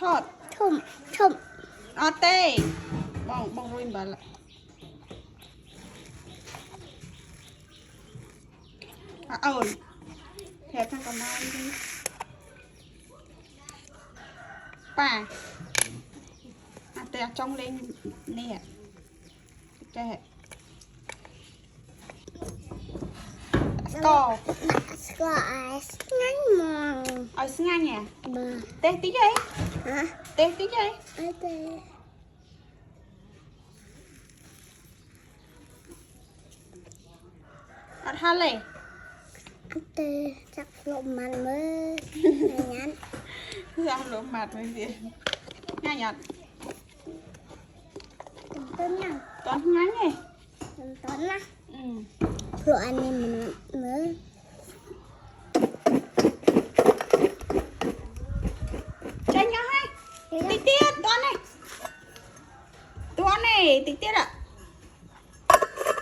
ทอดชุ่มอาเต้บองรุยบาละเอาแถบทางกำลังดิป่าอาเต้จ้องเล่นเนี่ยแกก็งั้นมอง เอาสิ่งนี้ มา เตะติ๊กยัย ฮะ เตะติ๊กยัย ไอ้เต้ เอาท่าเลย ไอ้เต้จักลมมันมืออย่างนั้น เพื่อหลงมาดเลยสิง่ายหยัด ต้นยัง ตอนงั้นไง ต้นนะ อืม เพราะอันนี้มันมือ ใช่ยังไงติ๊กเตี้ยตัวnàyติ๊กเตี้ยอะ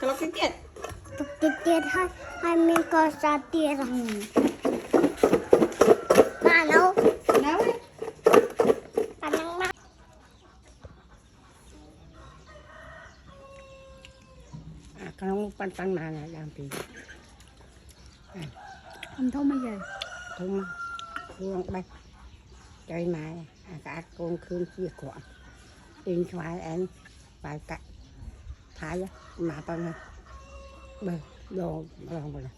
ตัวติ๊กเตี้ย ติดเตียดให้มันก็สาเตียดมาแล้ว nấu đi ปันยังมา ขนมปันมานะดามปี không thấu mấy giờ ทุ่มลวงไปใจมาอากาศโกงคืนขี้ขวานดินควายแอนไปกะท้ายมาตอนนั้นเบอร์ลองไปเลย